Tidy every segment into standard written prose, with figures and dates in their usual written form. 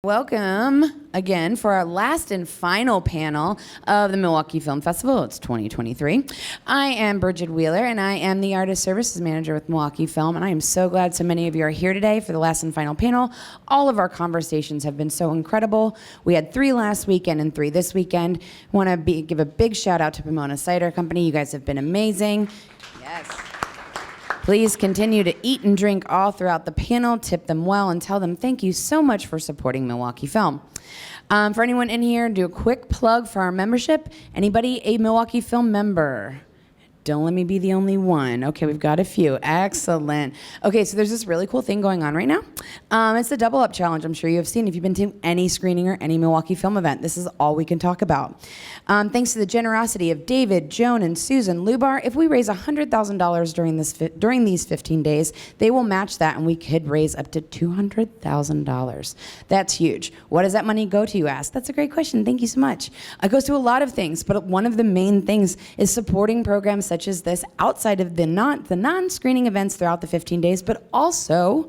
welcome again for our last and final panel of the Milwaukee Film Festival. It's 2023. I am Bridget Wheeler, and I am the Artist Services Manager with Milwaukee Film, and I am so glad so many of you are here today for the last and final panel. All of our conversations have been so incredible. We had 3 last weekend and 3 this weekend. I want to give a big shout out to Pomona Cider Company. You guys have been amazing. Yes. Please continue to eat and drink all throughout the panel, tip them well, and tell them thank you so much for supporting Milwaukee Film. For anyone in here, do a quick plug for our membership. Anybody a Milwaukee Film member? Don't let me be the only one. Okay, we've got a few. Excellent. Okay, so there's this really cool thing going on right now. It's the Double Up Challenge. I'm sure you have seen if you've been to any screening or any Milwaukee Film event. This is all we can talk about. Thanks to the generosity of David, Joan, and Susan Lubar, if we raise $100,000 during these 15 days, they will match that, and we could raise up to $200,000. That's huge. What does that money go to, you ask? That's a great question. Thank you so much. It goes to a lot of things, but one of the main things is supporting programs such as this outside of the non-screening events throughout the 15 days, but also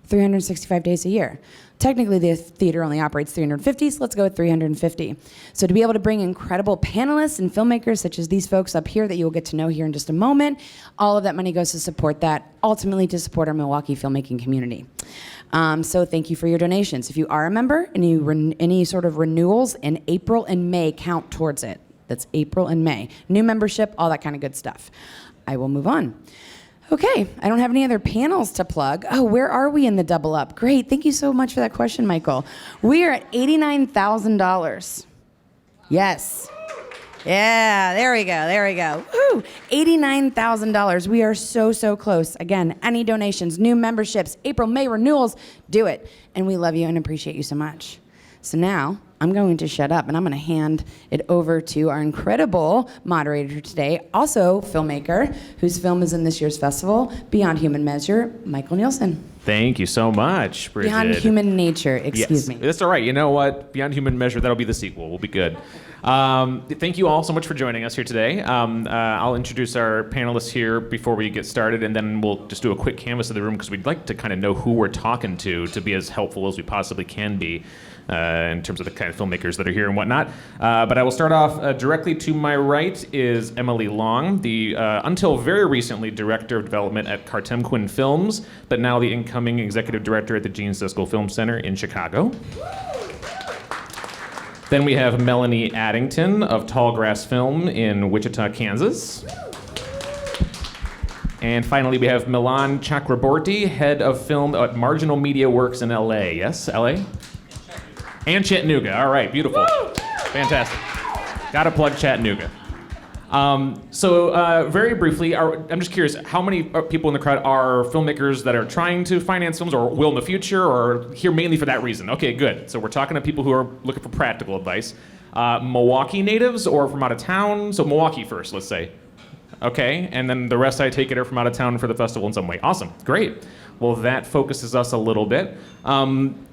365 days a year. Technically, the theater only operates 350, so let's go with 350. So to be able to bring incredible panelists and filmmakers such as these folks up here that you will get to know here in just a moment, all of that money goes to support that, ultimately to support our Milwaukee filmmaking community. So thank you for your donations. If you are a member, any sort of renewals in April and May count towards it. That's April and May. New membership, all that kind of good stuff. I will move on. Okay, I don't have any other panels to plug. Oh, where are we in the Double Up? Great, thank you so much for that question, Michael. We are at $89,000. Yes. Yeah, there we go. Woo! $89,000. We are so close. Again, any donations, new memberships, April, May renewals, do it. And we love you and appreciate you so much. So now, I'm going to shut up and I'm going to hand it over to our incredible moderator today, also filmmaker, whose film is in this year's festival, Beyond Human Measure, Michael Neelsen. Thank you so much, Bridget. Beyond Human Nature, excuse me. That's all right. You know what? Beyond Human Measure, that'll be the sequel. We'll be good. Thank you all so much for joining us here today. I'll introduce our panelists here before we get started, and then we'll just do a quick canvas of the room because we'd like to kind of know who we're talking to be as helpful as we possibly can be. In terms of the kind of filmmakers that are here and whatnot. But I will start off directly to my right is Emily Long, the until very recently Director of Development at Cartemquin Films, but now the incoming Executive Director at the Gene Siskel Film Center in Chicago. Then we have Melanie Addington of Tallgrass Film in Wichita, Kansas. And finally, we have Milan Chakraborty, Head of Film at Marginal Media Works in LA. Yes, LA? And Chattanooga. All right, beautiful. Woo! Fantastic. Gotta plug Chattanooga. So very briefly, I'm just curious, how many people in the crowd are filmmakers that are trying to finance films or will in the future or here mainly for that reason? Okay, good. So we're talking to people who are looking for practical advice. Milwaukee natives or from out of town? So Milwaukee first, let's say. Okay, and then the rest I take it are from out of town for the festival in some way. Awesome, great. Well, that focuses us a little bit.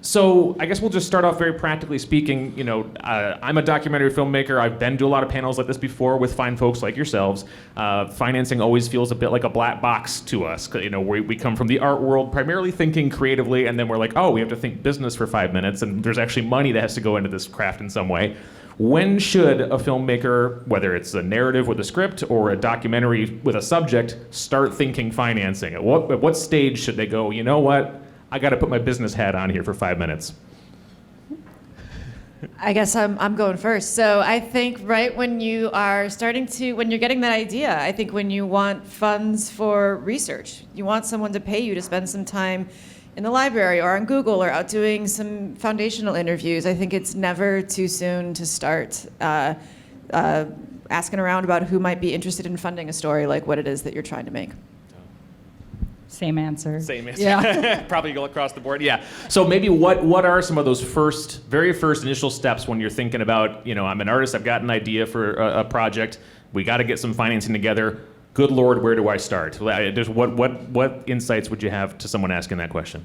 So I guess we'll just start off very practically speaking. You know, I'm a documentary filmmaker. I've been to a lot of panels like this before with fine folks like yourselves. Financing always feels a bit like a black box to us. You know, we come from the art world primarily thinking creatively, and then we're like, oh, we have to think business for 5 minutes, and there's actually money that has to go into this craft in some way. When should a filmmaker, whether it's a narrative with a script or a documentary with a subject, start thinking financing? At what stage should they go, you know what, I got to put my business hat on here for 5 minutes? I guess I'm going first. So I think right when you are when you're getting that idea, I think when you want funds for research, you want someone to pay you to spend some time in the library or on Google or out doing some foundational interviews. I think it's never too soon to start asking around about who might be interested in funding a story like what it is that you're trying to make. Same answer. Yeah. Probably go across the board. Yeah. So maybe what are some of those very first initial steps when you're thinking about, you know, I'm an artist, I've got an idea for a project, we got to get some financing together. Good Lord, where do I start? What insights would you have to someone asking that question?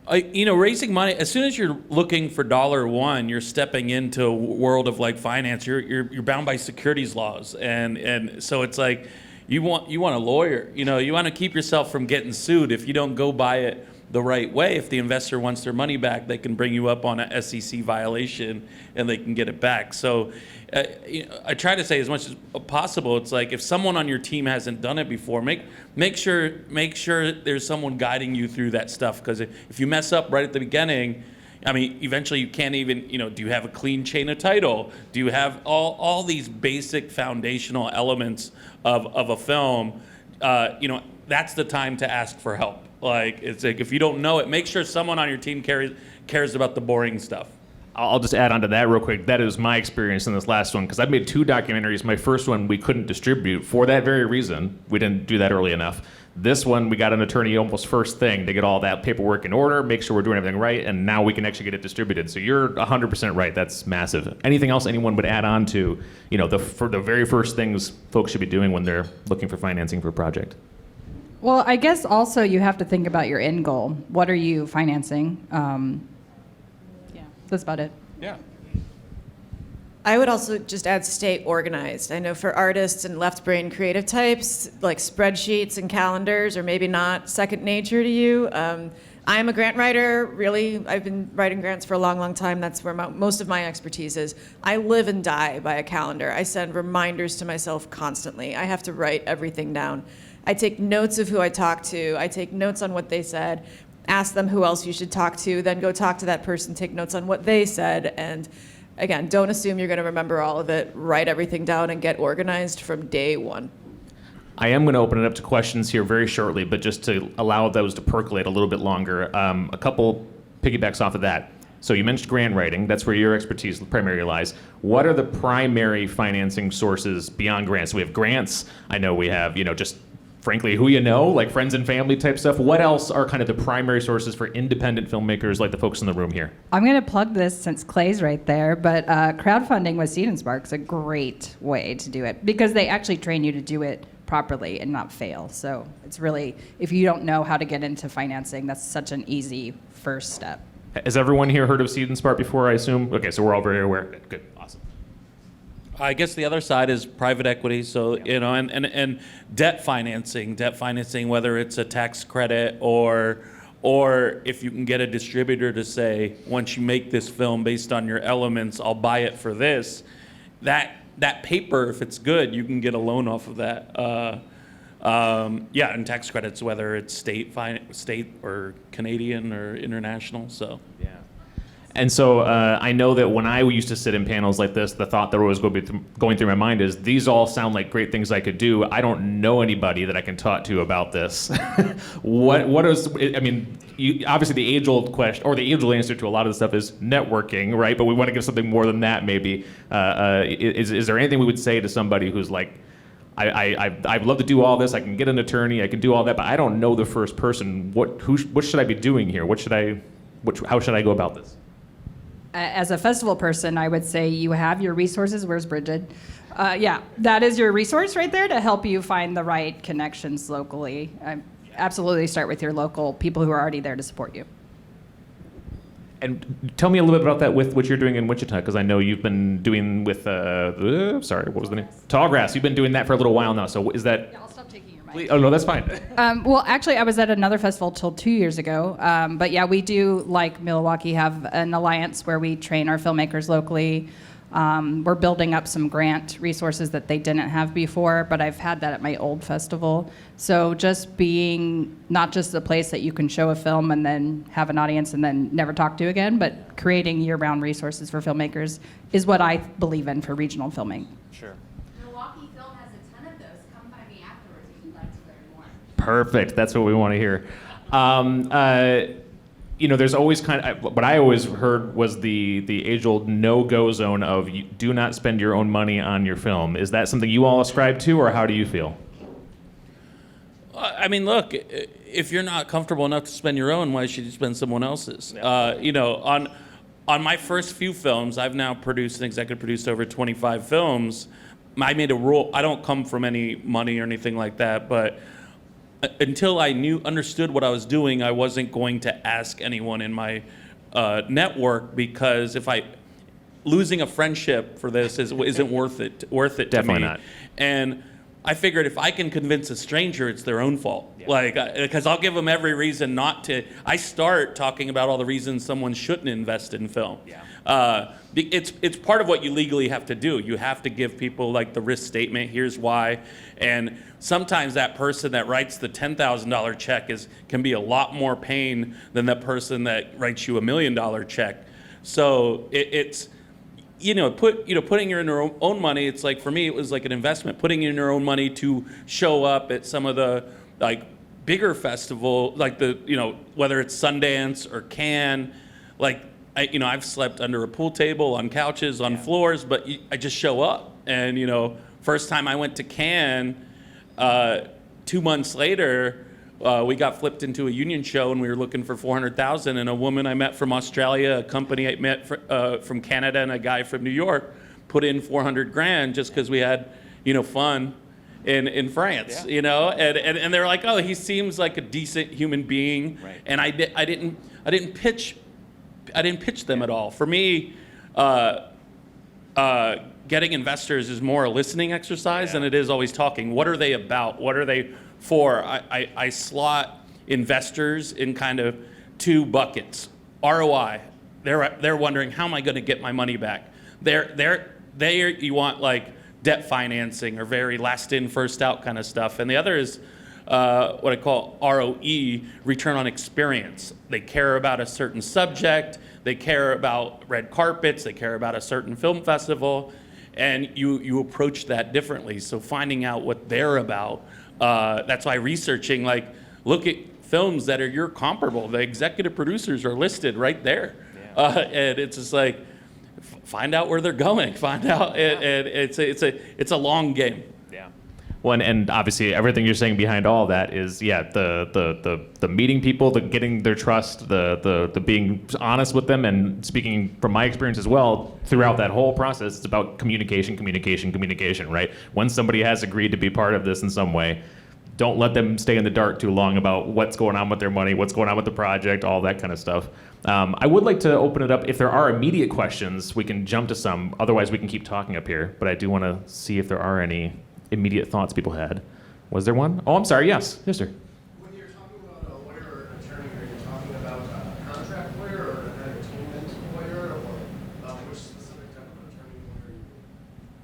Raising money, as soon as you're looking for $1, you're stepping into a world of like finance. You're bound by securities laws, and so it's like you want a lawyer. You want to keep yourself from getting sued if you don't go buy it the right way, if the investor wants their money back, they can bring you up on a SEC violation and they can get it back. So I try to say as much as possible, it's like if someone on your team hasn't done it before, make sure there's someone guiding you through that stuff. Because if you mess up right at the beginning, I mean, eventually you can't even, do you have a clean chain of title? Do you have all these basic foundational elements of a film? That's the time to ask for help. Like, it's like, if you don't know it, make sure someone on your team cares about the boring stuff. I'll just add on to that real quick. That is my experience in this last one, because I've made 2 documentaries. My first one we couldn't distribute for that very reason. We didn't do that early enough. This one, we got an attorney almost first thing to get all that paperwork in order, make sure we're doing everything right, and now we can actually get it distributed. So you're 100% right. That's massive. Anything else anyone would add on to, for the very first things folks should be doing when they're looking for financing for a project? Well, I guess also you have to think about your end goal. What are you financing? Yeah, that's about it. Yeah. I would also just add stay organized. I know for artists and left brain creative types, like spreadsheets and calendars are maybe not second nature to you. I'm a grant writer, really. I've been writing grants for a long, long time. That's where most of my expertise is. I live and die by a calendar. I send reminders to myself constantly. I have to write everything down. I take notes of who I talk to. I take notes on what they said, ask them who else you should talk to, then go talk to that person, take notes on what they said, and again, don't assume you're going to remember all of it. Write everything down and get organized from day one. I am going to open it up to questions here very shortly, but just to allow those to percolate a little bit longer, a couple piggybacks off of that. So you mentioned grant writing. That's where your expertise primarily lies. What are the primary financing sources beyond grants? So we have grants. I know we have, just frankly, who like friends and family type stuff. What else are kind of the primary sources for independent filmmakers like the folks in the room here? I'm going to plug this since Clay's right there, but crowdfunding with Seed and Spark is a great way to do it because they actually train you to do it properly and not fail. So it's really, if you don't know how to get into financing, that's such an easy first step. Has everyone here heard of Seed and Spark before, I assume? Okay, so we're all very aware. Good, awesome. I guess the other side is private equity. So, and debt financing, whether it's a tax credit or if you can get a distributor to say, once you make this film based on your elements, I'll buy it for this. That paper, if it's good, you can get a loan off of that. And tax credits, whether it's state or Canadian or international. So. Yeah. And so I know that when I used to sit in panels like this, the thought that was going through my mind is, these all sound like great things I could do. I don't know anybody that I can talk to about this. Obviously the age-old question, or the age-old answer to a lot of the stuff is networking, right? But we want to give something more than that, maybe. Is there anything we would say to somebody who's like, I'd love to do all this, I can get an attorney, I can do all that, but I don't know the first person. What should I be doing here? How should I go about this? As a festival person, I would say you have your resources. Where's Bridget? That is your resource right there to help you find the right connections locally. Absolutely start with your local people who are already there to support you. And tell me a little bit about that with what you're doing in Wichita, because I know you've been doing with, what was the name? Tallgrass. You've been doing that for a little while now. So is that... Yeah, I'll stop taking your mic. Oh, no, that's fine. Well, actually, I was at another festival till 2 years ago. But yeah, we do, like Milwaukee, have an alliance where we train our filmmakers locally. We're building up some grant resources that they didn't have before, but I've had that at my old festival. So just being not just a place that you can show a film and then have an audience and then never talk to again, but creating year-round resources for filmmakers is what I believe in for regional filming. Sure. Milwaukee Film has a ton of those. Come by me afterwards if you'd like to learn more. Perfect. That's what we want to hear. There's always what I always heard was the age-old no-go zone of you do not spend your own money on your film. Is that something you all ascribe to, or how do you feel? Look, if you're not comfortable enough to spend your own, why should you spend someone else's? On my first few films, I've now produced and executive produced over 25 films. I made a rule. I don't come from any money or anything like that, but until I understood what I was doing, I wasn't going to ask anyone in my network, because losing a friendship for this isn't worth it to Definitely me. not. And I figured if I can convince a stranger, it's their own fault. Like, because I'll give them every reason not to. I start talking about all the reasons someone shouldn't invest in film. It's part of what you legally have to do. You have to give people like the risk statement. Here's why. And sometimes that person that writes the $10,000 check can be a lot more pain than the person that writes you $1 million check. So it's. Putting in your own money, it's like, for me, it was like an investment. Putting in your own money to show up at some of the like bigger festival, like whether it's Sundance or Cannes, like I've slept under a pool table, on couches, on floors, but I just show up. And first time I went to Cannes, 2 months later, we got flipped into a union show, and we were looking for $400,000. And a woman I met from Australia, a company I met from Canada, and a guy from New York put in $400,000 just because we had, fun in France, And they were like, oh, he seems like a decent human being, right. And I didn't pitch them at all. For me, getting investors is more a listening exercise than it is always talking. What are they about? What are they for? I slot investors in kind of two buckets. ROI, they're wondering, how am I going to get my money back? You want like debt financing or very last in first out kind of stuff. And the other is what I call ROE, return on experience. They care about a certain subject, they care about red carpets, they care about a certain film festival, and you approach that differently. So finding out what they're about. That's why researching, like, look at films that are your comparable. The executive producers are listed right there. And it's just like, find out where they're going. Find out. It's a long game. Yeah. Well, and obviously everything you're saying behind all that is, the meeting people, the getting their trust, the being honest with them, and speaking from my experience as well, throughout that whole process, it's about communication, right? When somebody has agreed to be part of this in some way, don't let them stay in the dark too long about what's going on with their money, what's going on with the project, all that kind of stuff. I would like to open it up. If there are immediate questions, we can jump to some. Otherwise, we can keep talking up here. But I do want to see if there are any immediate thoughts people had. Was there one? Oh, I'm sorry. Yes, yes, sir. When you're talking about a lawyer or an attorney, are you talking about a contract lawyer or an entertainment lawyer, or which specific type of attorney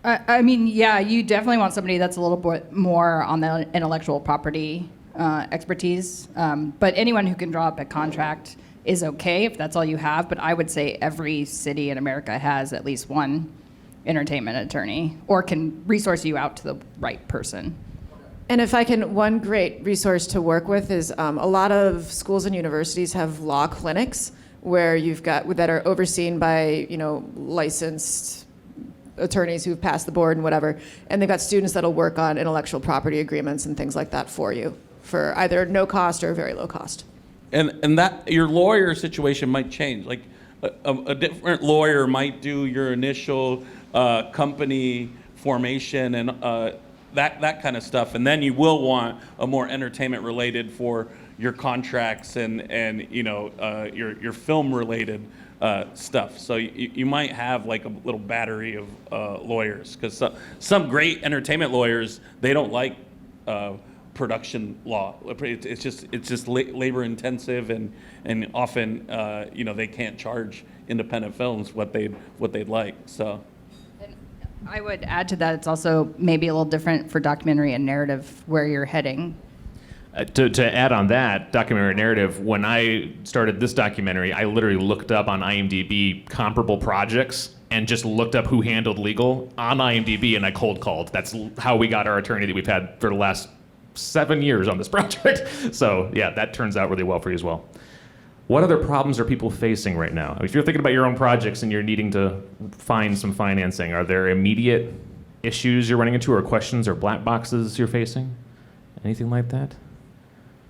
lawyer are you? I mean, yeah, you definitely want somebody that's a little bit more on the intellectual property expertise. But anyone who can draw up a contract is okay if that's all you have. But I would say every city in America has at least one entertainment attorney, or can resource you out to the right person. And if I can, one great resource to work with is a lot of schools and universities have law clinics where you've got that are overseen by licensed attorneys who've passed the board and whatever, and they've got students that'll work on intellectual property agreements and things like that for you for either no cost or very low cost. And that your lawyer situation might change. Like a different lawyer might do your initial company formation and that kind of stuff, and then you will want a more entertainment related for your contracts and your film related stuff. So you might have like a little battery of lawyers, because some great entertainment lawyers, they don't like production law. It's just labor intensive, and often they can't charge independent films what they'd like. So. I would add to that, it's also maybe a little different for documentary and narrative where you're heading. To add on that, documentary narrative, when I started this documentary, I literally looked up on IMDb comparable projects and just looked up who handled legal on IMDb, and I cold called. That's how we got our attorney that we've had for the last 7 years on this project. So yeah, that turns out really well for you as well. What other problems are people facing right now? If you're thinking about your own projects and you're needing to find some financing, are there immediate issues you're running into, or questions or black boxes you're facing? Anything like that?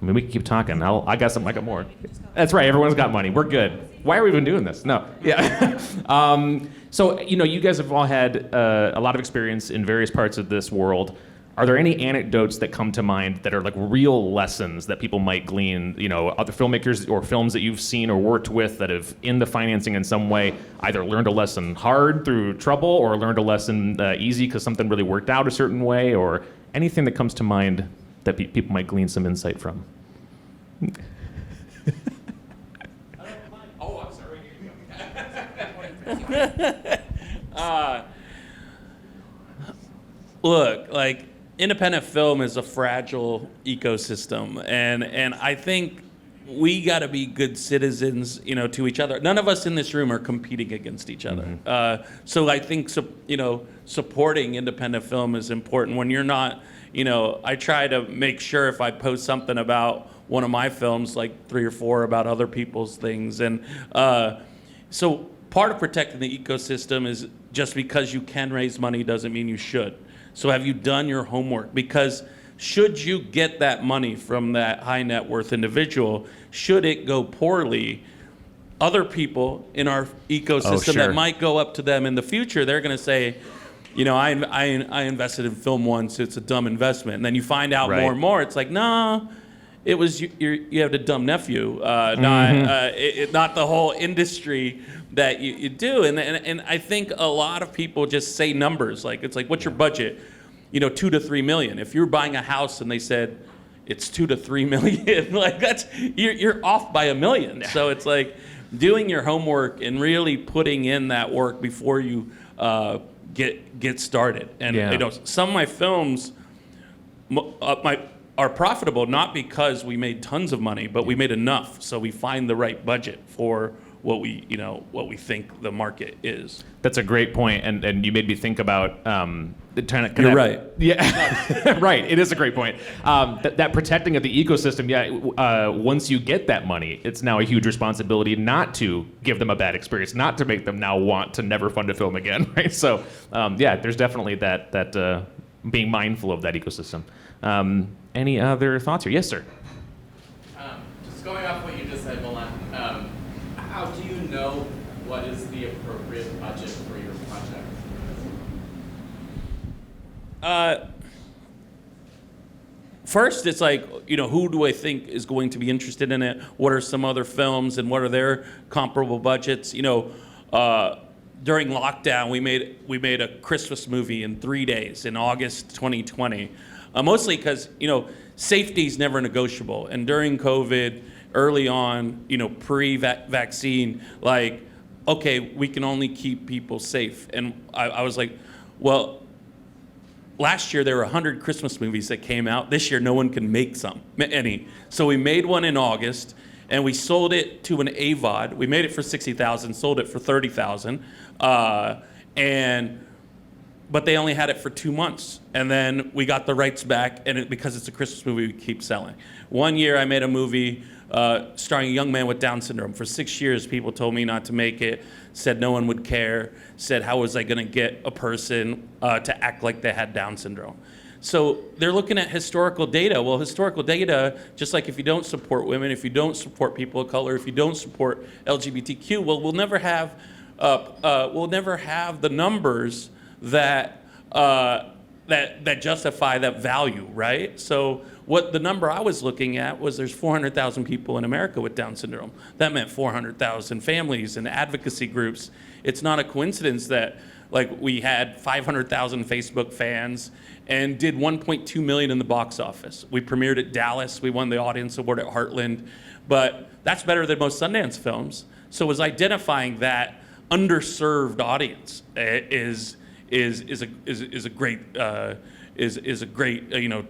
I mean, we can keep talking. I got something. I got more. That's right. Everyone's got money. We're good. Why are we even doing this? No. Yeah. So, you guys have all had a lot of experience in various parts of this world. Are there any anecdotes that come to mind that are like real lessons that people might glean, other filmmakers or films that you've seen or worked with that have, in the financing in some way, either learned a lesson hard through trouble or learned a lesson easy because something really worked out a certain way, or anything that comes to mind that people might glean some insight from? Oh, I'm sorry. Look, like, independent film is a fragile ecosystem, and I think we got to be good citizens, to each other. None of us in this room are competing against each other. So I think, supporting independent film is important. When you're not, I try to make sure if I post something about one of my films, like 3 or 4 about other people's things. And so part of protecting the ecosystem is just because you can raise money doesn't mean you should. So have you done your homework? Because should you get that money from that high net worth individual, should it go poorly, other people in our ecosystem that might go up to them in the future, they're going to say, I invested in film once, it's a dumb investment. And then you find out more and more, it's like, no, it was you have a dumb nephew, not the whole industry that you do. And I think a lot of people just say numbers, like, it's like, what's your budget? $2 to $3 million. If you're buying a house and they said it's $2 to $3 million, like, that's you're off by $1 million. So it's like doing your homework and really putting in that work before you get started. And some of my films are profitable not because we made tons of money, but we made enough, so we find the right budget for what we think the market is. That's a great point, and you made me think about trying to. You're right. Yeah, right. It is a great point. That protecting of the ecosystem. Yeah, once you get that money, it's now a huge responsibility not to give them a bad experience, not to make them now want to never fund a film again. Right. So, there's definitely that being mindful of that ecosystem. Any other thoughts here? Yes, sir. Just going off what you just said, Milan. How do you know what is the appropriate budget for your project? First, it's like, who do I think is going to be interested in it? What are some other films and what are their comparable budgets? During lockdown, we made a Christmas movie in 3 days in August 2020, mostly because, safety is never negotiable. And during COVID, early on, pre-vaccine, like, okay, we can only keep people safe. And I was like, well, last year there were 100 Christmas movies that came out. This year no one can make any. So we made one in August, and we sold it to an AVOD. We made it for $60,000, sold it for $30,000, but they only had it for 2 months. And then we got the rights back, and because it's a Christmas movie, we keep selling. One year I made a movie starring a young man with Down syndrome. For 6 years, people told me not to make it, said no one would care, said how was I going to get a person to act like they had Down syndrome. So they're looking at historical data. Well, historical data, just like if you don't support women, if you don't support people of color, if you don't support LGBTQ, well, we'll never have the numbers that justify that value, right? So what the number I was looking at was there's 400,000 people in America with Down syndrome. That meant 400,000 families and advocacy groups. It's not a coincidence that, like, we had 500,000 Facebook fans and did 1.2 million in the box office. We premiered at Dallas. We won the Audience Award at Heartland. But that's better than most Sundance films. So it was identifying that underserved audience is a great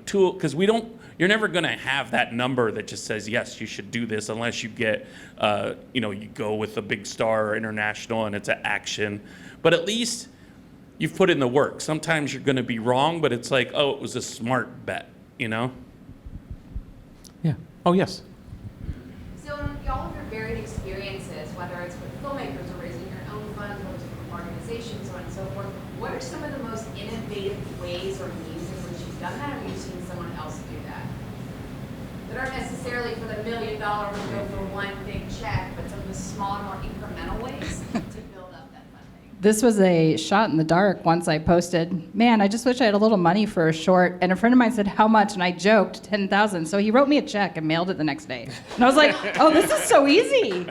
tool, because you're never going to have that number that just says yes, you should do this, unless you get you go with a big star or international and it's an action. But at least you've put in the work. Sometimes you're going to be wrong, but it's like, oh, it was a smart bet, Yeah. Oh, yes. So in all of your varied experiences, whether it's with filmmakers or raising your own funds or different organizations, so on and so forth, what are some of the most innovative ways or means in which you've done that, or have you seen someone else do that? That aren't necessarily for the $1 million or go for one big check, but some of the smaller, more incremental ways to build up that funding. This was a shot in the dark. Once I posted, man, I just wish I had a little money for a short. And a friend of mine said, how much? And I joked, 10,000. So he wrote me a check and mailed it the next day. And I was like, oh, this is so easy.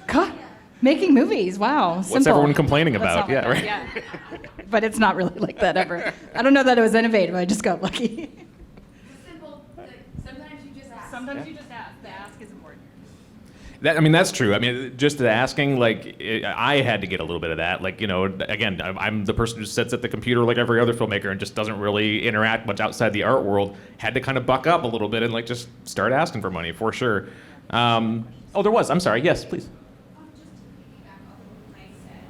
God. Making movies, wow. What's simple. everyone complaining That's about? not Yeah, like right. that, yeah. But it's not really like that ever. I don't know that it was innovative. I just got lucky. Simple, sometimes you just ask. Sometimes you just ask. The ask is important. That's true. I mean, just the asking, like, I had to get a little bit of that. Like, again, I'm the person who sits at the computer like every other filmmaker and just doesn't really interact much outside the art world. Had to kind of buck up a little bit and, like, just start asking for money, for sure. There was. I'm sorry. Yes, please. Just to piggyback off of what Mike said,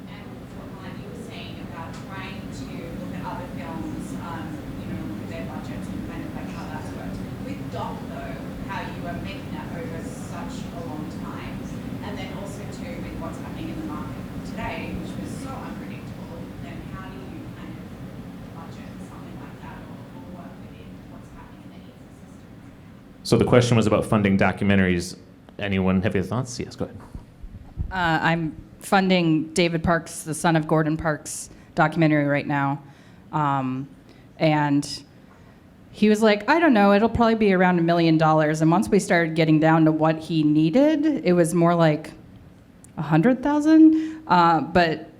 and what Melanie was saying about trying to look at other films, look at their budgets and kind of like how that's worked. With Doc, though, how you are making that over such a long time, and then also too with what's happening in the market today, which was so unpredictable, then how do you kind of budget something like that or work within what's happening in the ecosystem? So the question was about funding documentaries. Anyone have any thoughts? Yes, go ahead. I'm funding David Parks, the son of Gordon Parks, documentary right now. And he was like, I don't know, it'll probably be around $1 million. And once we started getting down to what he needed, it was more like 100,000. But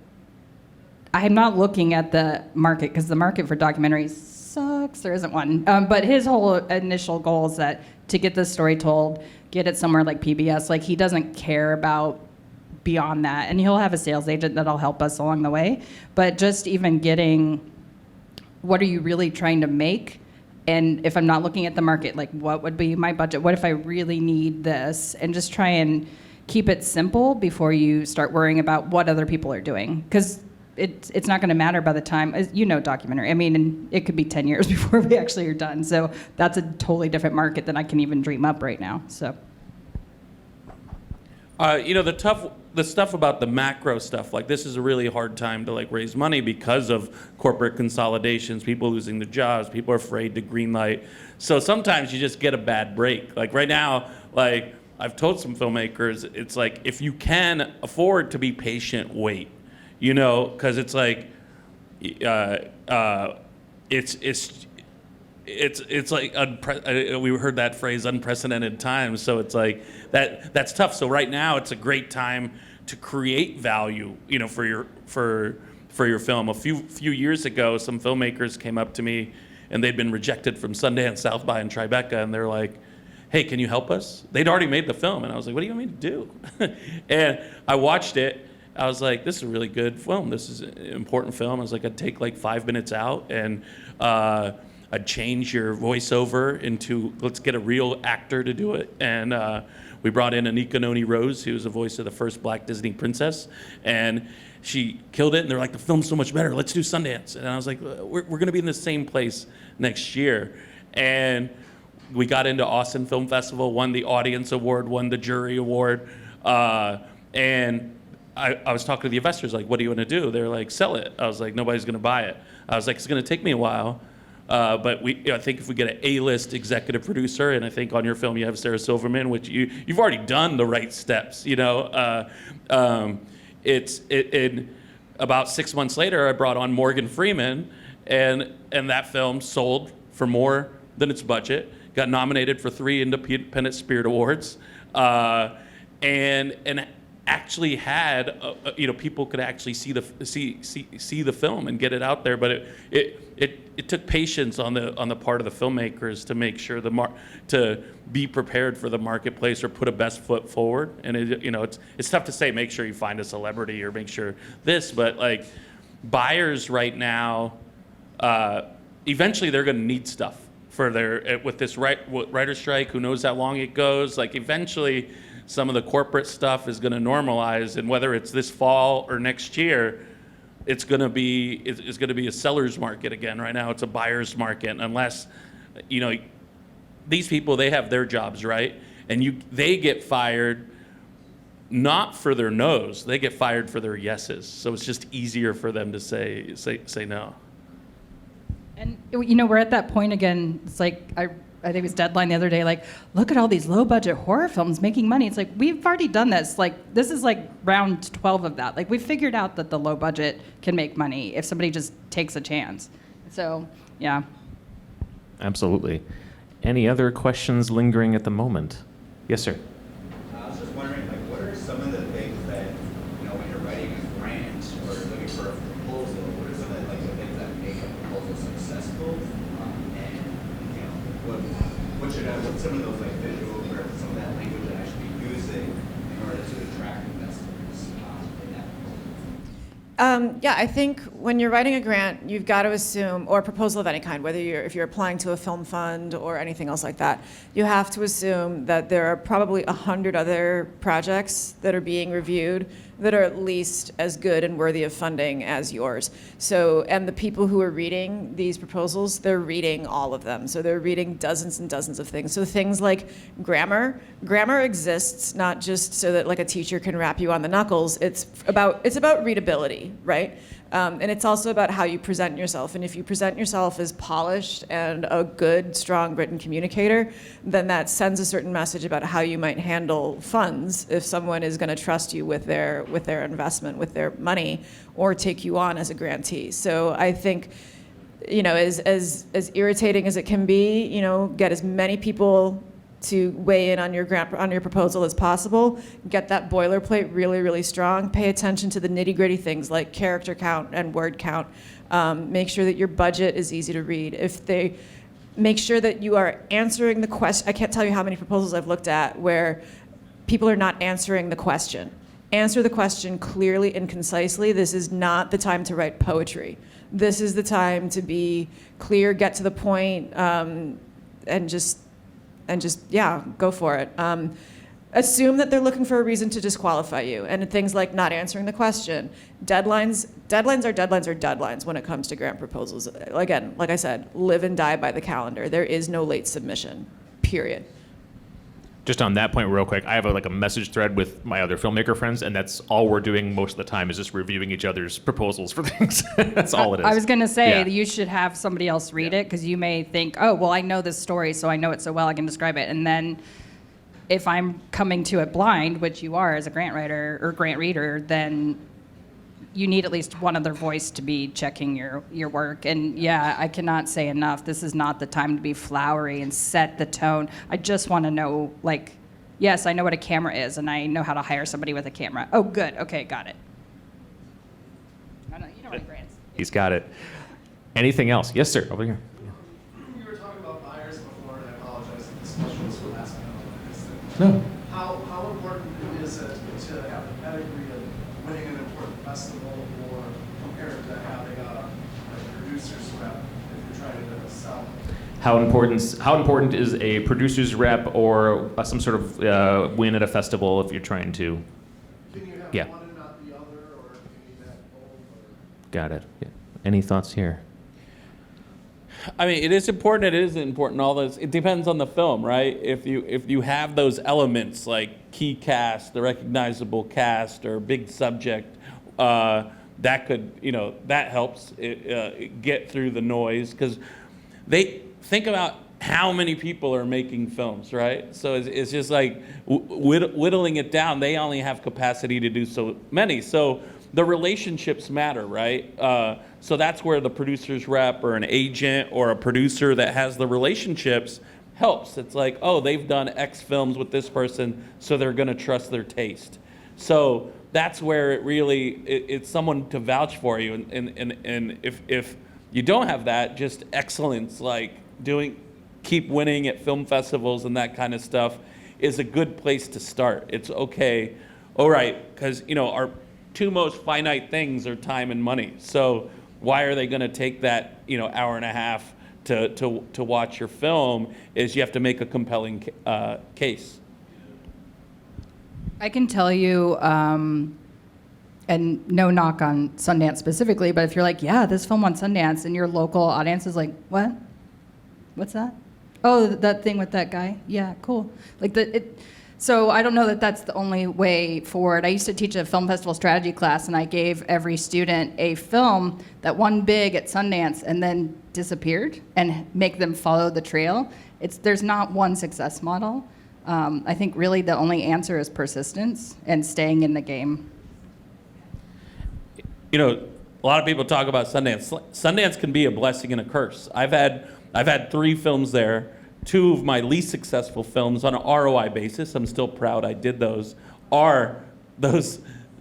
I'm not looking at the market because the market for documentaries sucks. There isn't one. But his whole initial goal is that to get this story told, get it somewhere like PBS. Like, he doesn't care about beyond that. And he'll have a sales agent that'll help us along the way. But just even getting, what are you really trying to make? And if I'm not looking at the market, like, what would be my budget? What if I really need this? And just try and keep it simple before you start worrying about what other people are doing. Because it's not going to matter by the time, documentary. I mean, and it could be 10 years before we actually are done. So that's a totally different market than I can even dream up right now. So. The stuff about the macro stuff, like, this is a really hard time to, like, raise money because of corporate consolidations, people losing their jobs, people are afraid to greenlight. So sometimes you just get a bad break. Like, right now, like, I've told some filmmakers, it's like, if you can afford to be patient, wait. Because it's like, it's like we heard that phrase, unprecedented times. So it's like that's tough. So right now it's a great time to create value, for your film. A few years ago, some filmmakers came up to me, and they'd been rejected from Sundance, South by, and Tribeca, and they're like, "Hey, can you help us?" They'd already made the film, and I was like, "What do you want me to do?" And I watched it. I was like, this is a really good film. This is an important film. I was like, I'd take like 5 minutes out and I'd change your voiceover into, let's get a real actor to do it. And we brought in Anika Noni Rose, who was the voice of the first Black Disney princess. And she killed it. And they're like, the film's so much better. Let's do Sundance. And I was like, we're going to be in the same place next year. And we got into Austin Film Festival, won the audience award, won the jury award. And I was talking to the investors, like, what do you want to do? They're like, sell it. I was like, nobody's going to buy it. I was like, it's going to take me a while. But I think if we get an A-list executive producer, and I think on your film you have Sarah Silverman, which you've already done the right steps, About 6 months later, I brought on Morgan Freeman, and that film sold for more than its budget, got nominated for 3 Independent Spirit Awards, and actually had people could actually see the film and get it out there, but it took patience on the part of the filmmakers to make sure to be prepared for the marketplace or put a best foot forward. And it's tough to say make sure you find a celebrity or make sure this, but like buyers right now, eventually they're going to need stuff for with this writer strike. Who knows how long it goes? Like, eventually some of the corporate stuff is going to normalize, and whether it's this fall or next year, it's going to be a seller's market again. Right now, it's a buyer's market, unless these people, they have their jobs, right? And they get fired not for their no's, they get fired for their yeses. So it's just easier for them to say no. And we're at that point again. It's like I think it was Deadline the other day, like, look at all these low-budget horror films making money. It's like, we've already done this. Like, this is like round 12 of that. Like, we figured out that the low budget can make money if somebody just takes a chance. So, yeah. Absolutely. Any other questions lingering at the moment? Yes, sir. I was just wondering, like, what are some of the push it on what some of those like visuals or some of that language that I should be using in order to attract investors in that proposal? Yeah, I think when you're writing a grant, you've got to assume, or a proposal of any kind, whether if you're applying to a film fund or anything else like that, you have to assume that there are probably 100 other projects that are being reviewed that are at least as good and worthy of funding as yours. So, and the people who are reading these proposals, they're reading all of them. So they're reading dozens and dozens of things. So things like grammar. Grammar exists not just so that like a teacher can rap you on the knuckles. It's about readability, right? And it's also about how you present yourself. And if you present yourself as polished and a good, strong written communicator, then that sends a certain message about how you might handle funds if someone is going to trust you with their investment, with their money, or take you on as a grantee. So I think, as irritating as it can be, get as many people to weigh in on your proposal as possible. Get that boilerplate really, really strong. Pay attention to the nitty-gritty things like character count and word count. Make sure that your budget is easy to read. Make sure that you are answering the question. I can't tell you how many proposals I've looked at where people are not answering the question. Answer the question clearly and concisely. This is not the time to write poetry. This is the time to be clear, get to the point, and just go for it. Assume that they're looking for a reason to disqualify you, and things like not answering the question. Deadlines are deadlines when it comes to grant proposals. Again, like I said, live and die by the calendar. There is no late submission, period. Just on that point real quick, I have a message thread with my other filmmaker friends, and that's all we're doing most of the time is just reviewing each other's proposals for things. That's all it is. I was going to say, Yeah. you should have somebody else read it, because you may think, oh, well, I know this story, so I know it so well, I can describe it. And then if I'm coming to it blind, which you are as a grant writer or grant reader, then you need at least one other voice to be checking your work. And yeah, I cannot say enough. This is not the time to be flowery and set the tone. I just want to know, yes, I know what a camera is, and I know how to hire somebody with a camera. Oh, good. Okay, got it. I know, you know what grants. He's got it. Anything else? Yes, sir. Over here. You were talking about buyers before, and I apologize if this question was from last time. No. How important is it to have the pedigree of winning an important festival, or compared to having a producer's rep if you're trying to sell? How important is a producer's rep or some sort of win at a festival if you're trying to? Can you have Yeah. one and not the other, or do you need that both? Or? Got it. Yeah. Any thoughts here? I mean, it is important. It isn't important. All this. It depends on the film, right? If you have those elements like key cast, the recognizable cast, or big subject, that could that helps get through the noise, because they think about how many people are making films, right? So it's just like whittling it down. They only have capacity to do so many. So the relationships matter, right? So that's where the producer's rep or an agent or a producer that has the relationships helps. It's like, oh, they've done X films with this person, so they're going to trust their taste. So that's where it's someone to vouch for you. And if you don't have that, just excellence, like keep winning at film festivals and that kind of stuff is a good place to start. It's okay, all right, because our two most finite things are time and money. So why are they going to take that hour and a half to watch your film? Is you have to make a compelling case. I can tell you, and no knock on Sundance specifically, but if you're like, yeah, this film won Sundance, and your local audience is like, what? What's that? Oh, that thing with that guy? Yeah, cool. So I don't know that that's the only way forward. I used to teach a film festival strategy class, and I gave every student a film that won big at Sundance and then disappeared, and make them follow the trail. There's not one success model. I think really the only answer is persistence and staying in the game. A lot of people talk about Sundance. Sundance can be a blessing and a curse. I've had 3 films there. 2 of my least successful films on an ROI basis, I'm still proud I did those, are those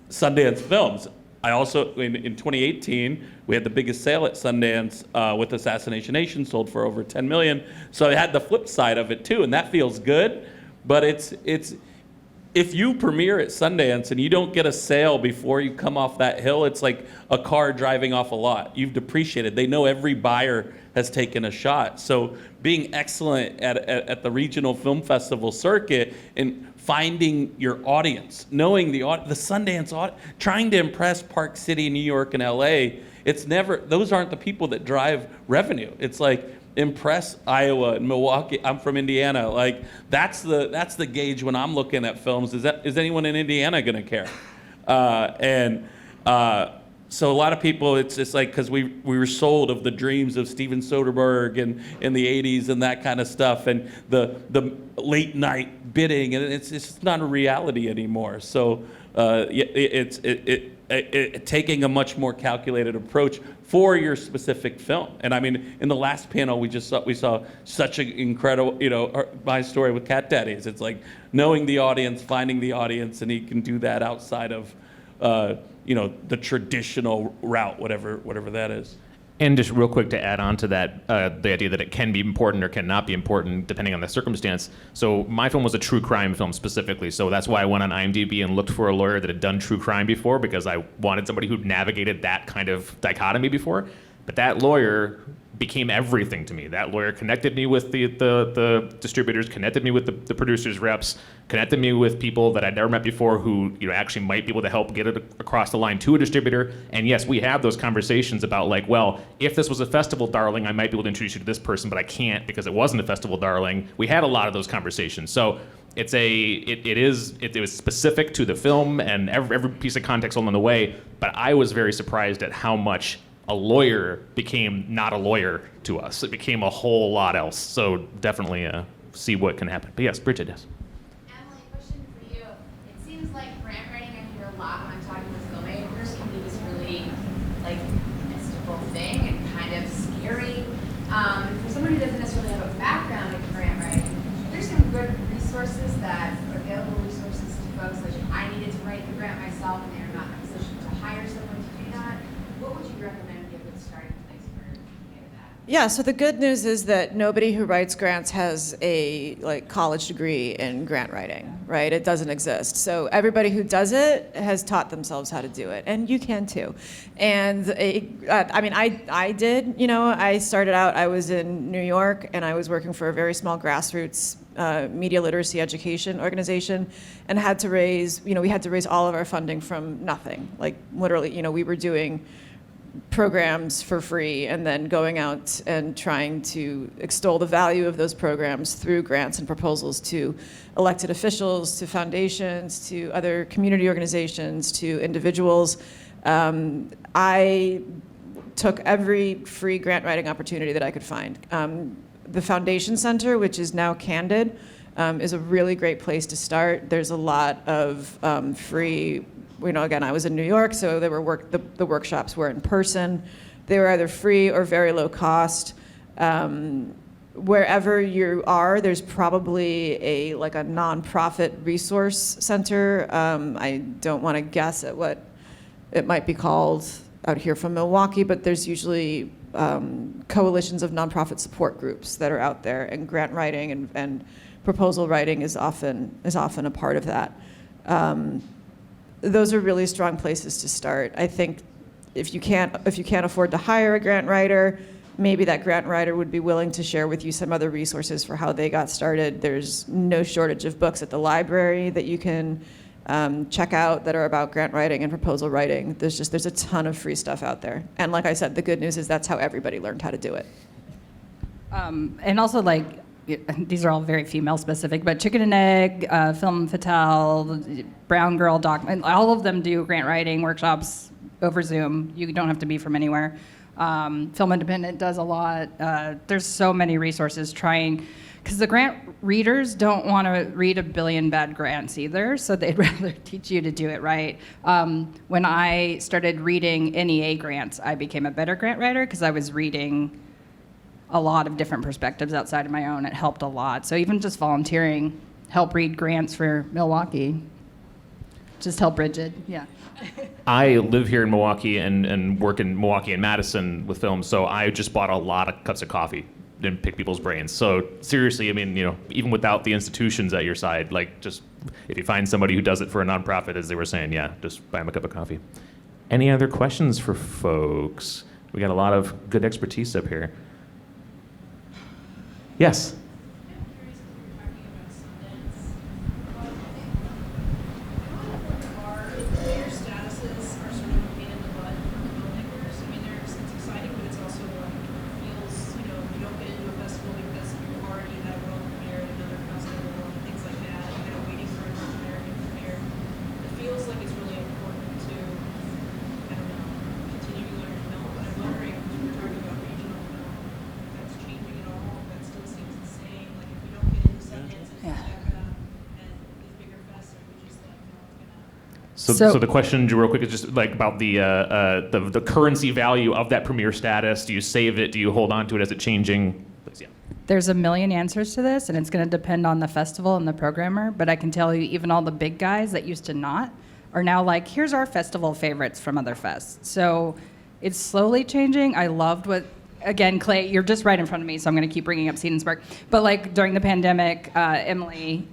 Sundance films. I also, in 2018, we had the biggest sale at Sundance with Assassination Nation, sold for over 10 million. So I had the flip side of it too, and that feels good. But it's if you premiere at Sundance and you don't get a sale before you come off that hill, it's like a car driving off a lot. You've depreciated. They know every buyer has taken a shot. So being excellent at the regional film festival circuit and finding your audience, knowing the Sundance audience, trying to impress Park City, New York, and LA, those aren't the people that drive revenue. It's like, impress Iowa and Milwaukee. I'm from Indiana. Like that's the gauge when I'm looking at films. Is anyone in Indiana gonna care? So a lot of people, it's just like, because we were sold of the dreams of Steven Soderbergh and in the 80s and that kind of stuff, and the late night bidding, and it's just not a reality anymore. So it's taking a much more calculated approach for your specific film. And I mean, in the last panel, we saw such an incredible, my story with Cat Daddies. It's like knowing the audience, finding the audience, and he can do that outside of, the traditional route, whatever that is. And just real quick to add on to that, the idea that it can be important or cannot be important depending on the circumstance. So my film was a true crime film specifically, so that's why I went on IMDb and looked for a lawyer that had done true crime before, because I wanted somebody who'd navigated that kind of dichotomy before. But that lawyer became everything to me. That lawyer connected me with the distributors, connected me with the producers' reps, connected me with people that I'd never met before who actually might be able to help get it across the line to a distributor. And yes, we have those conversations about like, well, if this was a festival darling, I might be able to introduce you to this person, but I can't because it wasn't a festival darling. We had a lot of those conversations. So it was specific to the film and every piece of context along the way, but I was very surprised at how much a lawyer became not a lawyer to us. It became a whole lot else. So definitely see what can happen. But yes, Bridget, yes. Emily, question for you. It seems like grant writing, I hear a lot when I'm talking with filmmakers, can be this really mystical thing and kind of scary. For someone who doesn't necessarily have a background in grant writing, there's some good resources available resources to folks. Like if I needed to write the grant myself and they're not in a position to hire someone to do that, what would you recommend? Yeah, so the good news is that nobody who writes grants has a college degree in grant writing, right? It doesn't exist. So everybody who does it has taught themselves how to do it, and you can too. And I did, I started out, I was in New York, and I was working for a very small grassroots media literacy education organization, and had to raise, we had to raise all of our funding from nothing. Like literally, we were doing programs for free and then going out and trying to extol the value of those programs through grants and proposals to elected officials, to foundations, to other community organizations, to individuals. I took every free grant writing opportunity that I could find. The Foundation Center, which is now Candid, is a really great place to start. There's a lot of free. Again, I was in New York, so they were the workshops were in person. They were either free or very low cost. Wherever you are, there's probably a nonprofit resource center. I don't want to guess at what it might be called out here from Milwaukee, but there's usually coalitions of nonprofit support groups that are out there, and grant writing and proposal writing is often a part of that. Those are really strong places to start. I think if you can't afford to hire a grant writer, maybe that grant writer would be willing to share with you some other resources for how they got started. There's no shortage of books at the library that you can check out that are about grant writing and proposal writing. There's a ton of free stuff out there. And like I said, the good news is that's how everybody learned how to do it. And also these are all very female specific, but Chicken and Egg, Film Fatale, Brown Girl Doc, all of them do grant writing workshops over Zoom. You don't have to be from anywhere. Film Independent does a lot. There's so many resources because the grant readers don't want to read a billion bad grants either, so they'd rather teach you to do it right. When I started reading NEA grants, I became a better grant writer because I was reading a lot of different perspectives outside of my own. It helped a lot. So even just volunteering, help read grants for Milwaukee. Just tell Bridget. Yeah. I live here in Milwaukee and work in Milwaukee and Madison with film, so I just bought a lot of cups of coffee and pick people's brains. So seriously, I mean, even without the institutions at your side, like just if you find somebody who does it for a nonprofit, as they were saying, yeah, just buy them a cup of coffee. Any other questions for folks? We got a lot of good expertise up here. Yes? I'm curious if you're talking about Sundance. Our player statuses are sort of a pain in the butt for filmmakers. I mean, it's exciting, but it's also feels, you don't get into a festival because you've already had a world premiere at another festival and things like that, and kind of waiting for a North American premiere. It feels like it's really important to, I don't know, continue to learn film, but I'm wondering, because we're talking about regional film, if that's changing at all, if that still seems the same, like if we don't get into Sundance and Mecca and these bigger fests, are we just like, it's gonna... So the question, real quick, is just like about the currency value of that premier status. Do you save it? Do you hold on to it? Is it changing? Please, yeah. There's a million answers to this, and it's going to depend on the festival and the programmer. But I can tell you, even all the big guys that used to not are now like, here's our festival favorites from other fests. So it's slowly changing. I loved what, again, Clay, you're just right in front of me, so I'm going to keep bringing up Seed and Spark. But like during the pandemic, Emily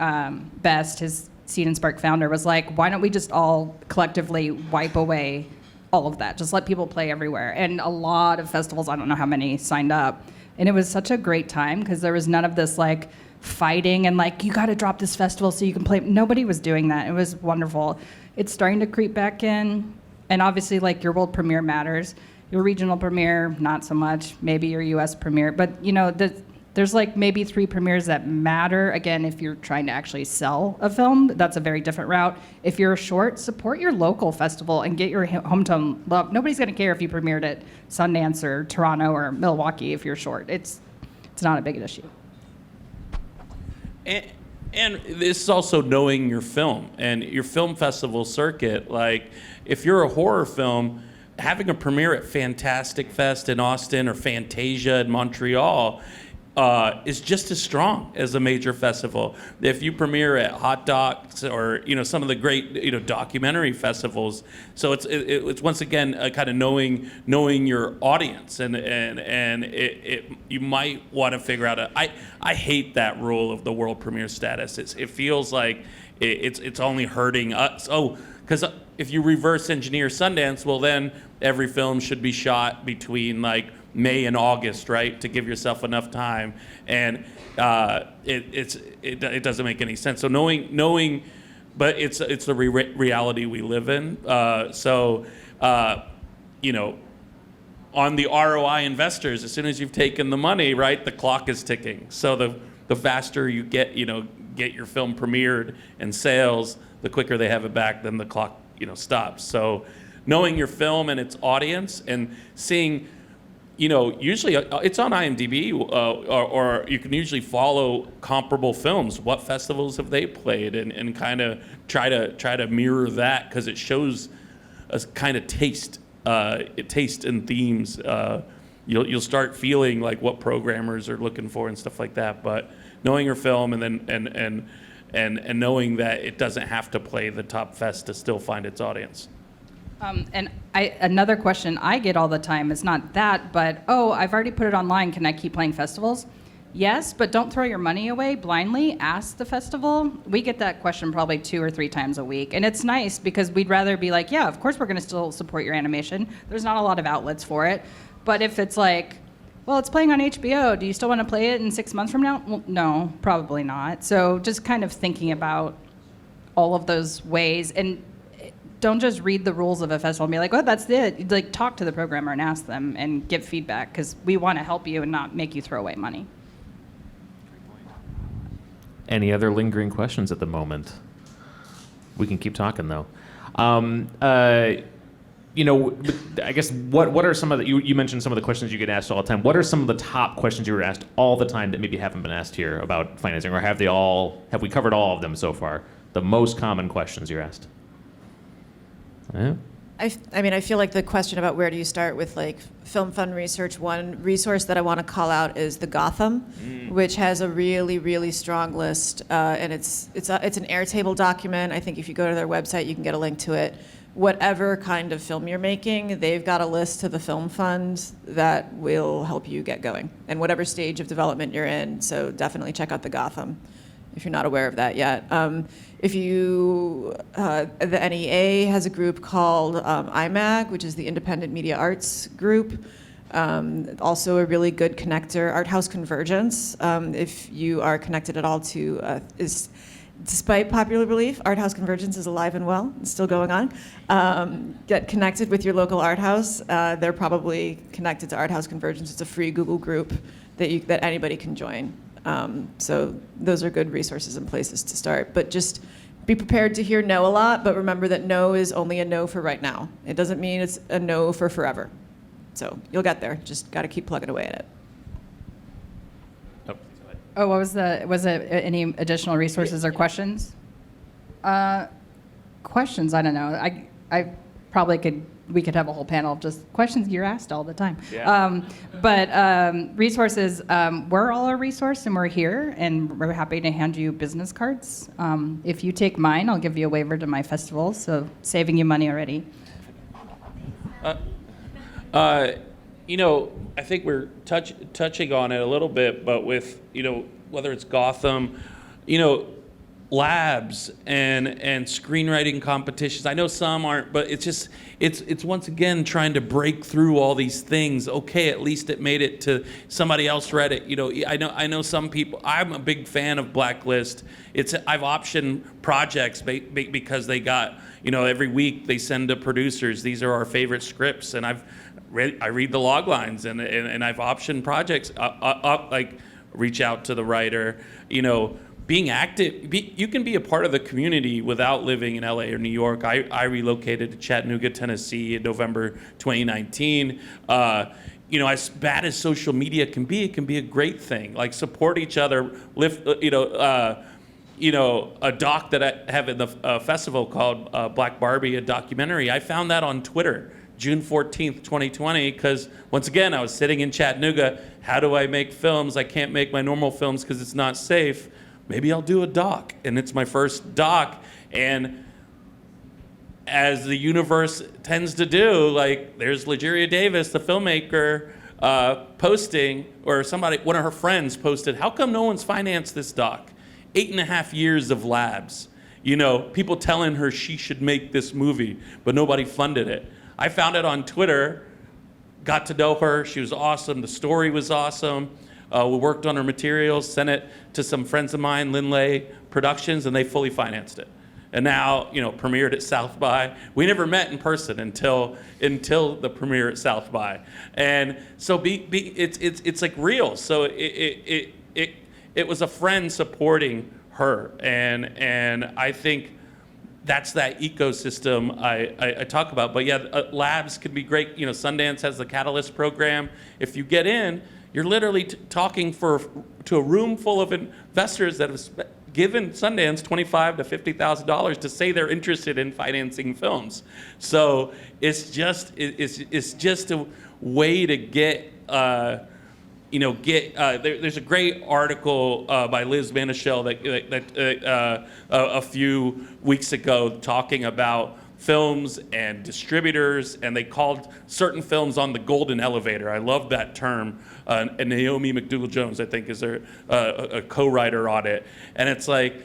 Best, his Seed and Spark founder, was like, why don't we just all collectively wipe away all of that? Just let people play everywhere. And a lot of festivals, I don't know how many, signed up. And it was such a great time because there was none of this like fighting and like, you got to drop this festival so you can play. Nobody was doing that. It was wonderful. It's starting to creep back in. And obviously, like, your world premiere matters. Your regional premiere, not so much. Maybe your US premiere. But, there's like maybe 3 premieres that matter. Again, if you're trying to actually sell a film, that's a very different route. If you're short, support your local festival and get your hometown love. Nobody's going to care if you premiered at Sundance or Toronto or Milwaukee if you're short. It's not a big issue. And this is also knowing your film and your film festival circuit. Like, if you're a horror film, having a premiere at Fantastic Fest in Austin or Fantasia in Montreal is just as strong as a major festival. If you premiere at Hot Docs or some of the great documentary festivals, so it's once again kind of knowing your audience and you might want to figure out I hate that rule of the world premiere status. It feels like it's only hurting us. Oh, because if you reverse engineer Sundance, well then every film should be shot between like May and August, right, to give yourself enough time, and it doesn't make any sense. So knowing, but it's the reality we live in. On the ROI investors, as soon as you've taken the money, right, the clock is ticking. So the faster you get your film premiered and sales, the quicker they have it back, then the clock stops. So knowing your film and its audience and seeing. Usually it's on IMDb, or you can usually follow comparable films. What festivals have they played, and kind of try to mirror that, because it shows a kind of taste and themes. You'll start feeling like what programmers are looking for and stuff like that. But knowing your film and then and knowing that it doesn't have to play the top fest to still find its audience. Another question I get all the time is not that, but, I've already put it online. Can I keep playing festivals? Yes, but don't throw your money away blindly. Ask the festival. We get that question probably 2 or 3 times a week. And it's nice because we'd rather be like, yeah, of course we're going to still support your animation. There's not a lot of outlets for it. But if it's like, well, it's playing on HBO. Do you still want to play it in 6 months from now? Well, no, probably not. So just kind of thinking about all of those ways. And don't just read the rules of a festival and be like, oh, that's it. Like, talk to the programmer and ask them and give feedback, because we want to help you and not make you throw away money. Any other lingering questions at the moment? We can keep talking, though. I guess what are some of the, you mentioned some of the questions you get asked all the time. What are some of the top questions you were asked all the time that maybe haven't been asked here about financing, or have we covered all of them so far? The most common questions you're asked? Yeah. I mean, I feel like the question about where do you start with like film fund research, one resource that I want to call out is the Gotham, which has a really, really strong list, and it's an Airtable document. I think if you go to their website, you can get a link to it. Whatever kind of film you're making, they've got a list to the film fund that will help you get going, and whatever stage of development you're in. So definitely check out the Gotham if you're not aware of that yet. If you, the NEA has a group called IMAG, which is the Independent Media Arts Group. Also a really good connector, Art House Convergence. If you are connected at all to, despite popular belief, Art House Convergence is alive and well. It's still going on. Get connected with your local art house. They're probably connected to Art House Convergence. It's a free Google group that anybody can join. So those are good resources and places to start. But just be prepared to hear no a lot, but remember that no is only a no for right now. It doesn't mean it's a no for forever. So you'll get there. Just got to keep plugging away at it. Oh, what was it any additional resources or questions? Questions, I don't know. I probably we could have a whole panel of just questions you're asked all the time. Yeah. But resources, we're all a resource and we're here and we're happy to hand you business cards. If you take mine, I'll give you a waiver to my festival, so saving you money already. I think we're touching on it a little bit, but with, whether it's Gotham, labs and screenwriting competitions. I know some aren't, but it's once again trying to break through all these things. Okay, at least it made it to somebody else read it. I know some people. I'm a big fan of Blacklist. I've optioned projects because they got, every week they send to producers. These are our favorite scripts, and I read the log lines, and I've optioned projects up, like reach out to the writer. Being active, you can be a part of the community without living in LA or New York. I relocated to Chattanooga, Tennessee in November 2019. As bad as social media can be, it can be a great thing. Like, support each other, lift, a doc that I have in the festival called Black Barbie, a documentary. I found that on Twitter, June 14th, 2020, because once again, I was sitting in Chattanooga. How do I make films? I can't make my normal films because it's not safe. Maybe I'll do a doc, and it's my first doc. And as the universe tends to do, like, there's Legeria Davis, the filmmaker, posting, or one of her friends posted, how come no one's financed this doc? 8.5 years of labs. People telling her she should make this movie, but nobody funded it. I found it on Twitter, got to know her. She was awesome. The story was awesome. We worked on her materials, sent it to some friends of mine, Linlay Productions, and they fully financed it. And now, premiered at South by. We never met in person until the premiere at South by. And so it's like real. So it was a friend supporting her, and I think that's that ecosystem I talk about. But yeah, labs could be great. Sundance has the Catalyst program. If you get in, you're literally talking to a room full of investors that have given Sundance $25,000 to $50,000 to say they're interested in financing films. So it's just a way to get. There's a great article by Liz Manischel that a few weeks ago talking about films and distributors, and they called certain films on the golden elevator. I love that term. And Naomi McDougall-Jones, I think, is a co-writer on it. And it's like,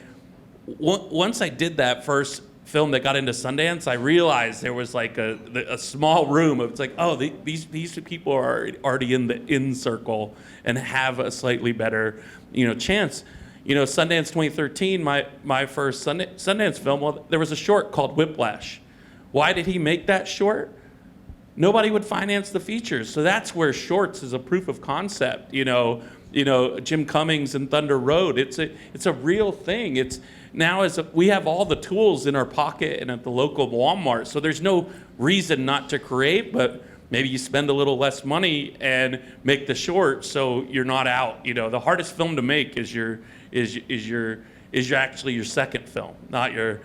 once I did that first film that got into Sundance, I realized there was like a small room. It's like, oh, these people are already in the in circle and have a slightly better, chance. Sundance 2013, my first Sundance film. Well, there was a short called Whiplash. Why did he make that short? Nobody would finance the features. So that's where shorts is a proof of concept. Jim Cummings and Thunder Road. It's a real thing. It's now we have all the tools in our pocket and at the local Walmart. So there's no reason not to create. But maybe you spend a little less money and make the short so you're not out. The hardest film to make is actually your second film, not your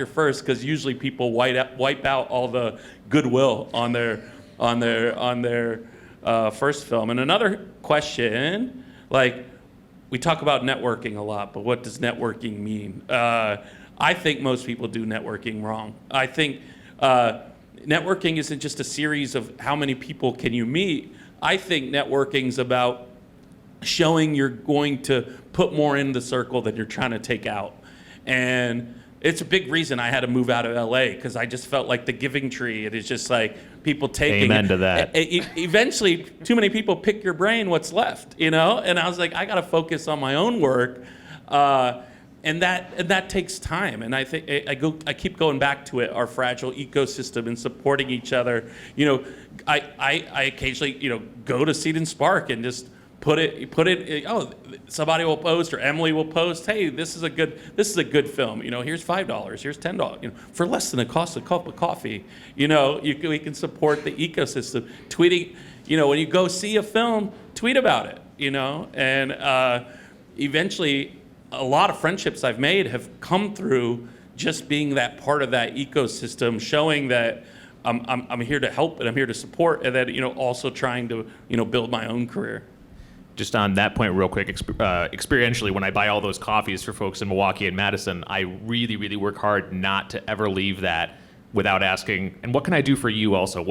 first, because usually people wipe out all the goodwill on their first film. And another question, like, we talk about networking a lot, but what does networking mean? I think most people do networking wrong. I think networking isn't just a series of how many people can you meet. I think networking's about showing you're going to put more in the circle than you're trying to take out. And it's a big reason I had to move out of LA, because I just felt like the giving tree. It is just like people taking. Amen to that. Eventually, too many people pick your brain. What's left, And I was like, I got to focus on my own work, and that takes time. And I think I keep going back to it. Our fragile ecosystem and supporting each other. I occasionally go to Seed and Spark and just put it. Oh, somebody will post, or Emily will post. Hey, this is a good film. Here's $5. Here's $10. For less than the cost of a cup of coffee. We can support the ecosystem. Tweeting. When you go see a film, tweet about it. And eventually, a lot of friendships I've made have come through just being that part of that ecosystem, showing that I'm here to help and I'm here to support, and that also trying to build my own career. Just on that point real quick, experientially, when I buy all those coffees for folks in Milwaukee and Madison, I really, really work hard not to ever leave that without asking, and what can I do for you also?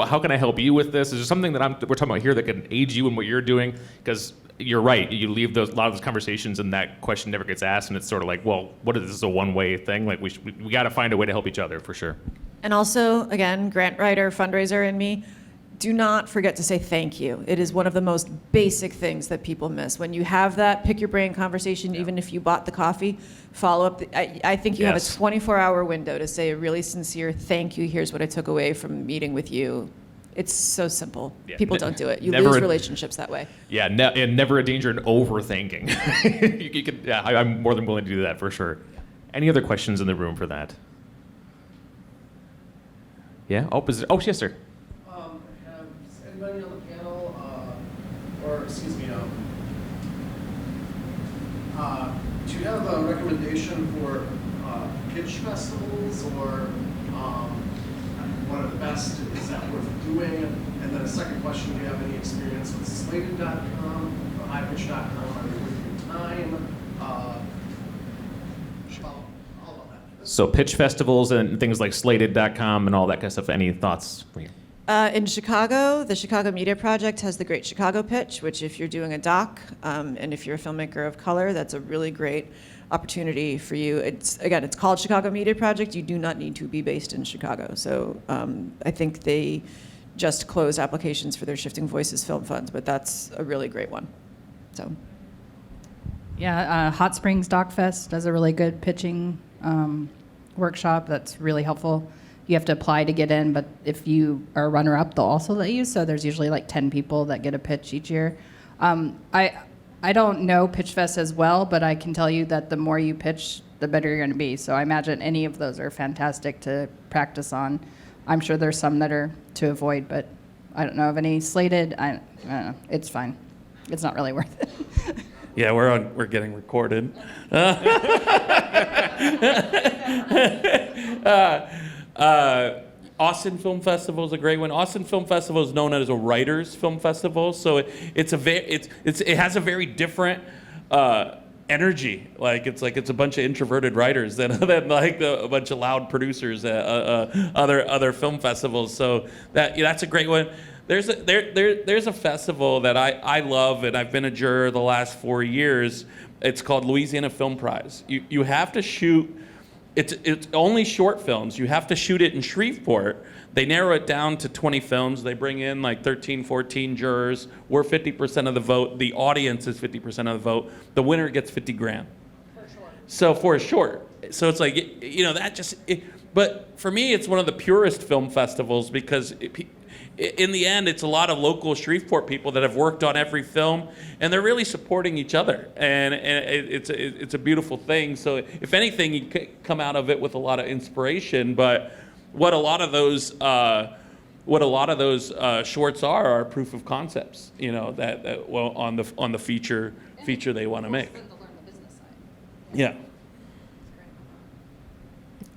How can I help you with this? Is there something that we're talking about here that can aid you in what you're doing? Because you're right, you leave a lot of those conversations and that question never gets asked, and it's sort of like, well, what is this, a one-way thing? Like, we got to find a way to help each other, for sure. And also, again, grant writer, fundraiser in me, do not forget to say thank you. It is one of the most basic things that people miss. When you have that pick your brain conversation, even if you bought the coffee, follow up. I think you have a 24-hour window to say a really sincere thank you. Here's what I took away from meeting with you. It's so simple. Yeah. People don't do it. You Never lose relationships that way. Yeah, and never a danger in overthinking. you could, I'm more than willing to do that, for sure. Any other questions in the room for that? Yeah? Yes, sir. Has anybody on the panel, do you have a recommendation for pitch festivals, or what are the best? Is that worth doing? And then a second question, do you have any experience with Slated.com or highpitch.com? Are they worth your time? All of that. So pitch festivals and things like Slated.com and all that kind of stuff. Any thoughts for you? In Chicago, the Chicago Media Project has the Great Chicago Pitch, which if you're doing a doc, and if you're a filmmaker of color, that's a really great opportunity for you. It's called Chicago Media Project. You do not need to be based in Chicago. So I think they just closed applications for their Shifting Voices Film Fund, but that's a really great one. So. Yeah, Hot Springs Doc Fest does a really good pitching workshop that's really helpful. You have to apply to get in, but if you are a runner-up, they'll also let you. So there's usually like 10 people that get a pitch each year. I don't know Pitch Fest as well, but I can tell you that the more you pitch, the better you're going to be. So I imagine any of those are fantastic to practice on. I'm sure there's some that are to avoid, but I don't know of any Slated. I don't know. It's fine. It's not really worth it. Yeah, we're getting recorded. Austin Film Festival is a great one. Austin Film Festival is known as a writers' film festival, so it has a very different energy. It's a bunch of introverted writers than like a bunch of loud producers at other film festivals. So that's a great one. There's a festival that I love, and I've been a juror the last 4 years. It's called Louisiana Film Prize. You have to shoot. It's only short films. You have to shoot it in Shreveport. They narrow it down to 20 films. They bring in like 13, 14 jurors. We're 50% of the vote. The audience is 50% of the vote. The winner gets $50,000. For a short. So for a short. So it's like, but for me, it's one of the purest film festivals because in the end, it's a lot of local Shreveport people that have worked on every film, and they're really supporting each other, and it's a beautiful thing. So if anything, you come out of it with a lot of inspiration. But what a lot of those what a lot of those shorts are proof of concepts, that well on the feature they want to make. Yeah.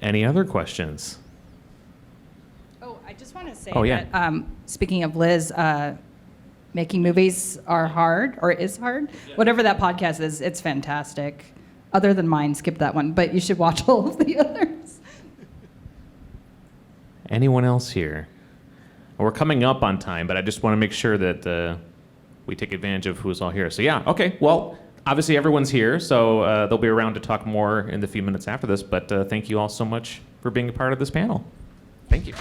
Any other questions? Oh, I just want to say Oh, yeah. that, speaking of Liz, making movies are hard, or is hard. Yeah. Whatever that podcast is, it's fantastic. Other than mine, skip that one, but you should watch all of the others. Anyone else here? We're coming up on time, but I just want to make sure that we take advantage of who's all here. So yeah, okay. Well, obviously everyone's here, so they'll be around to talk more in the few minutes after this. But thank you all so much for being a part of this panel. Thank you.